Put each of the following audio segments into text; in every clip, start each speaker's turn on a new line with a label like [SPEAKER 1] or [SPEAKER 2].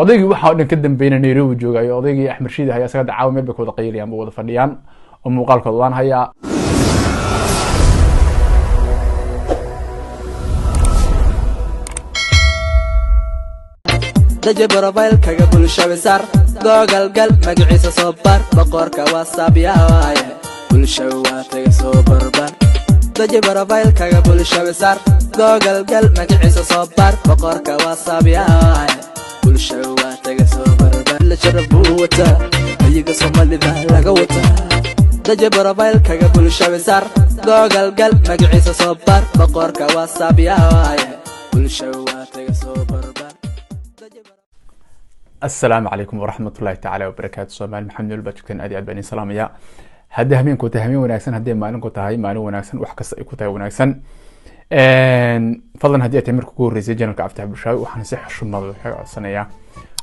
[SPEAKER 1] odaygii waxa dhan ka dambeeyay Nairobi joogay odaygii Axmed Shiid ayaa isaga dacaaw meel bay ku wada qayliyaan wada fadhiyaan oo muuqaalkooda waan hayaa
[SPEAKER 2] daje profile kaga bulshada sar google gal magaciisa soo bar boqorka WhatsApp yahay bulshada waa taga soo barbar daje profile kaga bulshada sar google gal magaciisa soo bar boqorka WhatsApp yahay bulshada waa taga soo barbar la jarabu wata ayaga Soomaalida laga wata daje profile kaga bulshada sar google gal magaciisa soo bar boqorka WhatsApp yahay bulshada waa taga soo barbar.
[SPEAKER 1] السلام عليكم ورحمة الله تعالى وبركاته. سومال محمد الباجكتين أدي أدباني سلام يا هدي همين كنت همين وناكسن هدي مالن كنت هاي مالن وناكسن وحكس كنت هاي وناكسن فضلا هدي أتمر كور ريزي جنال كعفتها بالشاي وحنسح شو الموضوع سنة يا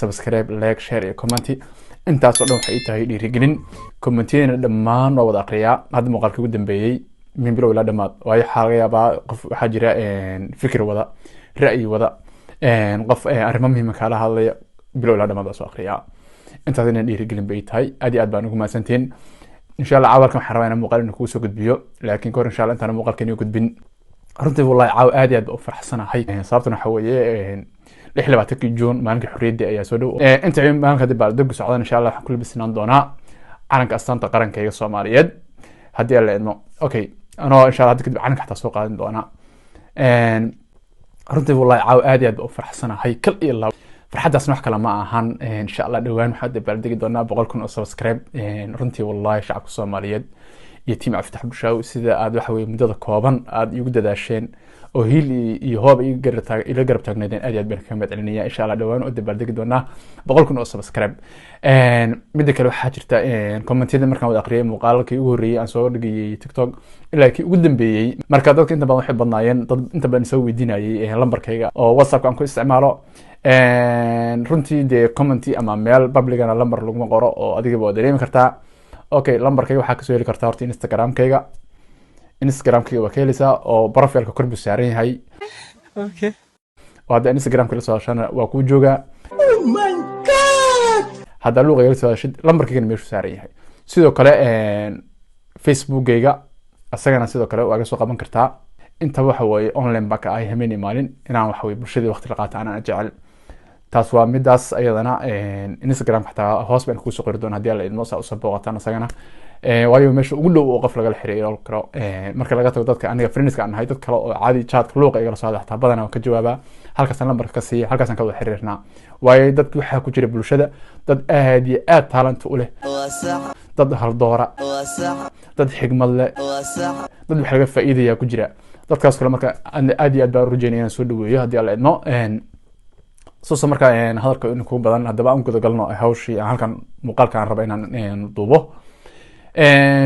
[SPEAKER 1] سبسكرايب لايك شير كومنتي انت أصلا حقيقة هاي دي رجلين كومنتين دمان ووضع قرية هذا مقالك قدام بيي من بلو لا دمات وأي حاجة بقى قف حاجة فكر وضع رأي وضع قف أرممي مكالة هذا بلو لا دمada soo akhriya intaad inaan dhiirigelin bay tahay aad baan ugu maasantiin insha Allah awalkan waxaan rabaa inaan muuqaal ku soo gudbiyo laakiin koor insha Allah intaan muuqaalkan iyo gudbin runtii wallahi aad u faraxsanahay sababtuna waxa weeye 26 June maalinka xurriyadda ayaa soo dhow inta maalinka dib baaldeg socdaan insha Allah waxaan ku labisnaan doonaa calanka astaanta qarankayga Soomaaliyeed hadii la idmo okay anoo insha Allah kadib calanka xataa soo qaadan doonaa runtii wallahi aad u faraxsanahay kal iyo فرحدث نحكي لما أهان إن شاء الله دوان حد بلدي دونا بقولكم أسبسكرايب رنتي والله شعب الصوماليين يتيم عفتح بشاو سيدا أدو حوي مدة كوابان أد يوجد داشين وهيل يهوب إلى قرب تجنيدين أديات بين كلمات علنية إن شاء الله دوان ودي بلدي دونا بقولكم أسبسكرايب مدة كلو حاجرتا كومنتين مركب الأقرية مقالك يوري عن صور دقي تيك توك إلا كي قدام بي مركبات أنت بنحب بناين أنت بنسوي ديناي لمبر كيجا أو واتساب كان كل استعماله runtii de commenti ama meel publicana lambar lagu qoro oo adiga baa dareemi kartaa okay lambarkayga waxa ka soo heli kartaa horta Instagramkayga waa ka heleysaa oo profilka kor buu saaran yahay okay wada Instagramka la soo shana waa ku jooga oh my god hada luuqayga soo shid lambarkayga meeshu saaran yahay sidoo kale Facebookayga asagana sidoo kale waa ka soo qaban kartaa inta waxa weeye online baka ay hameen maalin inaan waxa weeye bulshada waqti la qaato aan jecel taas waa midaas ayadana Instagram xataa hoos baan ku soo qori doonaa hadii la idmo saa u soo booqataan asagana waayo meesha ugu dhow oo qof laga xiriiro karo marka laga tago dadka aniga friendska aan ahay dad kale oo caadi chat luuqa igala soo xataa badan oo ka jawaaba halkaas lambar ka siiya halkaas aan ka wada xiriirnaa waayo dad waxa ku jira bulshada dad aad iyo aad talent u leh dad hal doora dad xigmad leh dad wax laga faa'iideeyaa ku jira dadkaas kale marka aad iyo aad baan rajaynayaan soo dhaweeyo hadii la idmo soo marka hadalka in ku badan hadaba aan guda galno hawshii halkan muuqaalka aan raba inaan duubo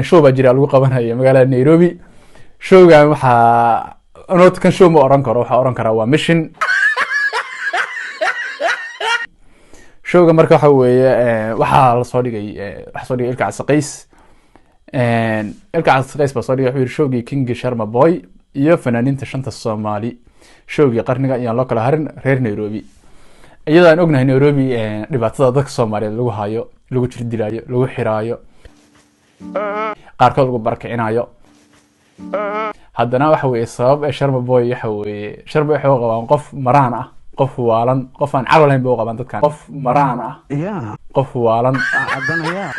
[SPEAKER 1] show baa jira lagu qabanayo magaalada Nairobi showgan waxa anoo kan show ma oran karo waxa oran karaa waa mission showga marka waxa weeye waxa la soo dhigay ilka casaqays baa soo dhigay showgii King Sharma Boy iyo fanaaniinta shanta Soomaali showgii qarniga iyo loo kala harin reer Nairobi iyadoo aan ognahay Nairobi dhibaatada dadka Soomaaliyeed lagu hayo lagu jirdilaayo lagu xiraayo qaarkood lagu barkicinayo haddana waxa weeye sabab Sharma Boy waxa weeye Sharma waxa uu qabaan qof maraan ah qof waalan qof aan caqli lahayn buu qabaan dadkan qof maraan ah qof waalan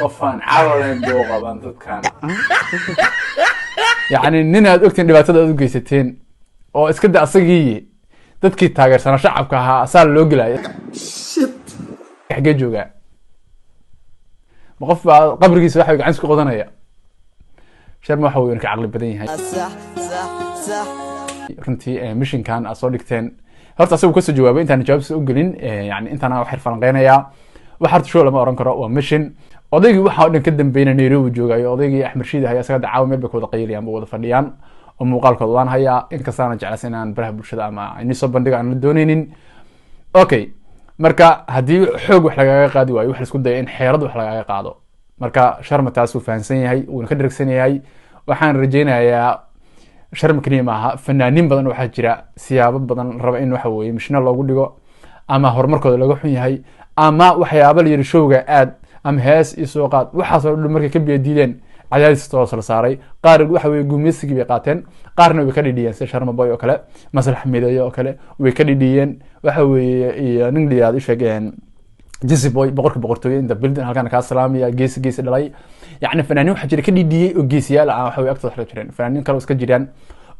[SPEAKER 1] qof aan caqli lahayn buu qabaan dadkan يعني نina aad ogtiin dhibaatada aad u geysateen oo iska daa asagii dadkii taageersan shacabka ahaa asaal loo galay xagee jooga ma qof qabrigiisa waxa gacan isku qodanaya Sharma waxa uu ka caqli badan yahay runtii mission kan aad soo dhigteen horta asagu ka soo jawaabay intaan jawaab soo gelin yani intaan wax xirfalanqeynaya waxa show lama oran karo waa mission odaygii waxa dhan ka dambeeyay Nairobi joogay odaygii Axmed Shiid ayaa isaga dacaaw meel bay ku wada qayliyaan wada fadhiyaan oo muuqaalkooda waan hayaa in ka saana jeclaysan inaan baraha bulshada ama inii soo bandhigo aan la dooneynin okay marka hadii xoog wax laga qaadi waayo wax la isku dayo in xeerad wax laga qaado marka Sharma taas uu fahansan yahay uu ka dirigsan yahay waxaan rajaynayaa Sharma kaliya maaha fanaaniin badan waxa jira siyaabo badan raba in waxa weeye mishna loogu dhigo ama horumarkooda laga xun yahay ama waxyaaba la yiri showga aad ama hees iyo soo qaad waxaas oo dhan markay ka biyadiideen cadaadis toos la saaray qaar waxa way gumaysigii bay qaateen qaarna way ka dhidhiyeen sida Sharma Boy oo kale Maslax Mideeyo oo kale way ka dhidhiyeen waxa way nin dhiyaad u sheegeen Jesse Boy boqortooyada inta building halkan ka salaamiya geesi dhalay yani fanaaniin waxa jira ka dhidhiyay oo geesiyaal ah waxa way agtooda xiriir jireen fanaaniin kale iska jiraan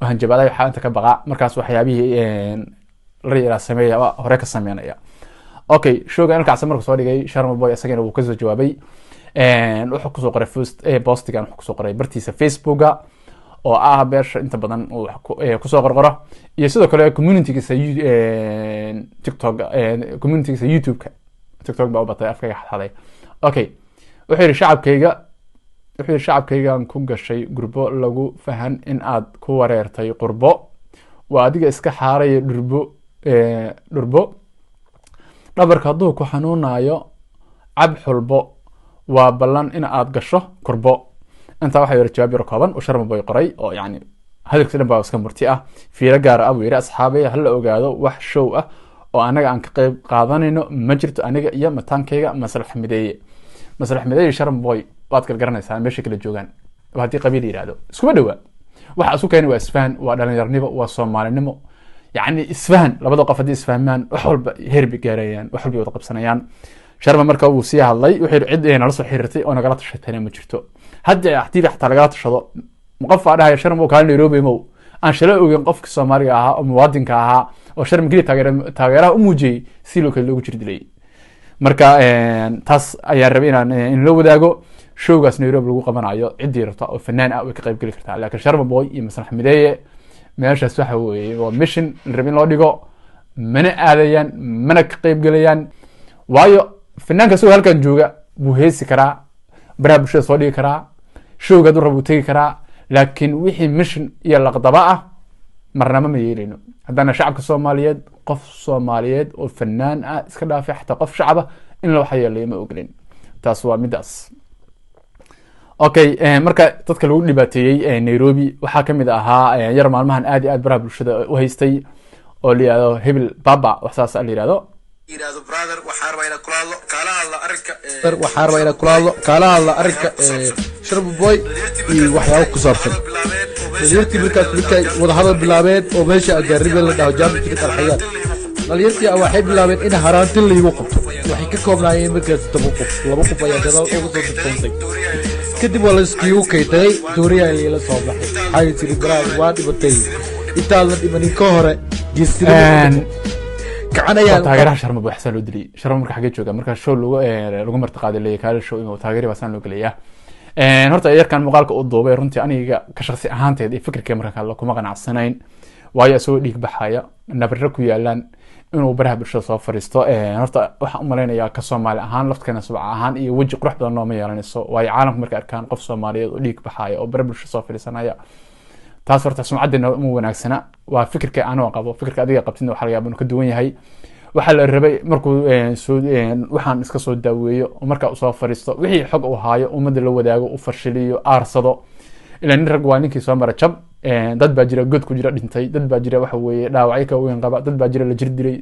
[SPEAKER 1] oo hanjabaday waxa inta ka baqa markaas waxyaabihii la sameeyay hore ka sameynaya okay showga halkaas markuu soo dhigay Sharma Boy asagana wuu ka soo jawaabay wuxuu ku soo qoray postigan wuxuu ku soo qoray bartiisa Facebooka oo ah beesha inta badan uu ku soo qorqoro iyo sidoo kale communitygiisa TikTok communitygiisa YouTube-ka TikTok baa u batay afkayga xaday okay wuxuu yiri shacabkaygan ku gashay gurbo lagu fahan in aad ku wareertay qurbo waa adiga iska xaaray dhurbo dhabarka hadduu ku xanuunayo cab xulbo waa ballan in aad gasho kurbo inta waxa yiri jawaab kooban oo Sharma Boy qoray oo yani hadalkiisa dhan baa iska murti ah fiiro gaar ah weeyra asxaabay hal la ogaado wax show ah oo anaga aan ka qayb qaadanayno ma jirto aniga iyo mataankayga Maslax Mideeyo Sharma Boy waad kala garanaysaa meesha kala joogan hadii qabiil yiraahdo iskuma dhawa waxa asu keenay waa isfahan waa dhalinyarnimo waa Soomaalinimo yani isfahan labada qof hadii isfahmaan wax walba herbi gaarayaan wax walba wada qabsanayaan Sharma marka uu sii hadlay wuxuu cid ay nala soo xiriirtay oo nagala tashatay ma jirto hadda ahtiib xataa laga tashado qof aadhay Sharma ka Nairobi mo aan shalay ogeyn qofka Soomaaliga ahaa oo muwaadinka ahaa oo Sharma geli taageeraha u muujiyay si loo kale loogu jirdilay marka taas ayaa rabay in la wadaago showgaas Nairobi lagu qabanayo cidii rabta oo fanaan ah way ka qayb gali kartaa laakiin Sharma Boy iyo Maslax Mideeye meeshaas waxa weeye waa mission rabin loo dhigo mana aadayaan mana ka qayb galayaan waayo fanaanka soo halkan jooga buu heesi karaa barnaamijka soo dhigi karaa showga dad rabu tagi karaa laakiin wixii mission iyo laqdaba ah marnaba ma yeelino haddana shacabka Soomaaliyeed qof Soomaaliyeed oo fanaan ah iska dhaafay xataa qof shacaba in la wax yeelay ma oglin taas waa midaas okay marka dadka lagu dhibaateeyay Nairobi waxa kamid ahaa yar maalmahan aad iyo aad baraha bulshada u haystay oo liyaado Hebel Baba waxaas la yiraahdo
[SPEAKER 3] brother waxaar bayna kulaalo
[SPEAKER 4] kala hadla arka Sharma Boy iyo waxyaabo ku saabsan dhalinyartii markay wada hadal bilaabeen oo meesha agaaribeen la dhaho jaamacadda qarxayaan dhalinyartii waxay bilaabeen in haraantin la igu qabto waxay ka koobnaayeen markaas laba qof ayaa gadaal uga soo dadkoontay kadib waa la iskiigu kaytay dooriyaa la soo baxay waxay tiri baraad waa dhibatay intaa la dhimanin ka hore geestireen
[SPEAKER 1] taageeraha Sharma Boy xasan loo dilay Sharma marka xagee jooga marka show lagu martaqaaday leeyahay kala show inuu taageeri baasan loo galeeyaa horta yarkan muuqaalka u duubay runtii aniga ka shakhsi ahaanteed iyo fikirkay marka la kuma qanacsanayn waayo soo dhiig baxaya nabarro ku yaalan inuu baraha bulshada soo fariisto horta waxa u maleynayaa ka Soomaali ahaan laftkana subac ahaan iyo waji qurux badan oo ma yeelanayso waayo caalamka marka arkaan qof Soomaaliyeed oo dhiig baxaya oo baraha bulshada soo fariisanaya taas horta sumcadeena uma wanaagsana waa fikirka aan qabo fikirka adiga qabtidna waxa laga yaabaa inuu ka duwan yahay waxa la rabay markuu waxaan iska soo daaweeyo marka uu soo fariisto wixii xog uu haayo umada la wadaago u farshiliyo aarsado ilaa nin rag waa ninkii soo mara jab dad baa jira god ku jira dhintay dad baa jira waxa weeye dhaawacyo ka weyn qaba dad baa jira la jir dilay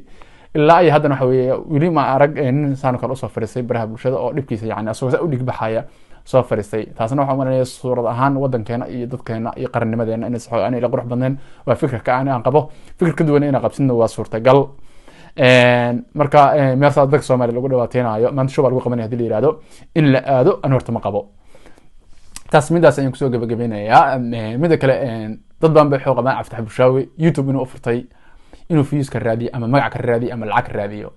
[SPEAKER 1] ilaa ay haddana waxa weeye weli ma arag nin saan kale soo fariistay baraha bulshada oo dhibkiisa yani asagoo u dhig baxaya soo fariistay taasna waxa umaleeyaa suurad ahaan wadankeena iyo dadkeena iyo qarannimadeena in saxo aan ila qurux badneen waa fikirka aan qabo fikirka duwan in qabsidna waa suurtagal marka meesha dadka Soomaaliya lagu dhawaateenayo maanta show lagu qabanay hadii la yiraahdo in la aado aan horta ma qabo taas midaas ayaan kusoo gabagabeynayaa mid kale dad baan bay xoqamaan aftax bulshaawi YouTube inuu furtay inuu views ka raadiyo ama magac ka raadiyo ama lacag ka raadiyo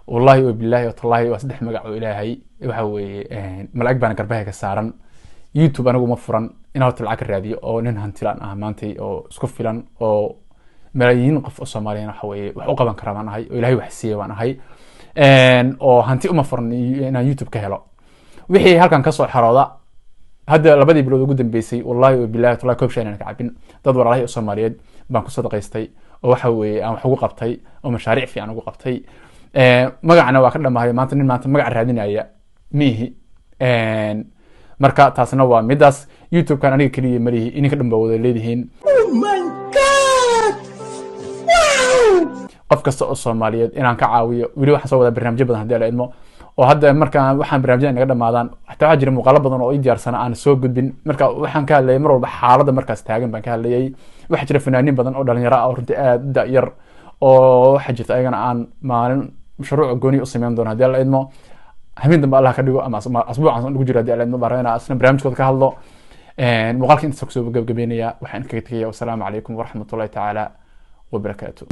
[SPEAKER 1] wallahi wa billahi wa tallahi waa saddex magac oo ilaahay waxa weeye malaa'ig baan garbaha ka saaran YouTube anigu ma furan in horta lacag ka raadiyo oo nin hantilaan ah maantay oo isku filan oo malaayiin qof oo Soomaaliyeed waxa weeye wax u qaban kara baan ahay oo ilaahay wax siiyay baan ahay oo hanti uma furan inaan YouTube ka helo wixii halkan ka soo xarooda hadda labadii bilood ugu dambeysay wallahi wa billahi taala koob shay aan ka cabin dad walaalahay Soomaaliyeed baan ku sadaqaystay oo waxa weeye aan wax ugu qabtay oo mashaariic fiican ugu qabtay magacna waa ka dhamahay maanta nin maanta magac raadinaya mihi marka taasna waa midaas YouTube kan aniga kaliya marihi inka dhanba wada leedihiin qof kasta oo Soomaaliyeed inaan ka caawiyo wili waxaan soo wada barnaamijyo badan hadii la idmo oo hadda markaan waxaan barnaamijyada naga dhamaadaan xataa waxa jira muuqaalo badan oo diyaarsana aan soo gudbin marka waxaan ka hadlayay mar walba xaaladda markaas taagan baan ka hadlayay waxa jira fanaaniin badan oo dhalinyaro ah oo runtii aad yar oo waxa jirta ayagana aan maalin mashruuc gooni u sameyn doona hadii la idmo habeen dambe Allah ka dhigo ama asbuucan ugu jira hadii la idmo baarayna asna barnaamijkooda ka hadlo muuqaalka inta soo gabagabeynaya waxaan kaga tagayaa wassalaamu calaykum waraxmatullaahi tacaala وبركاته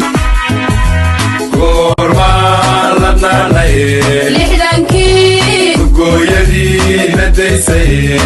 [SPEAKER 5] لحدانكي قويدي نديسي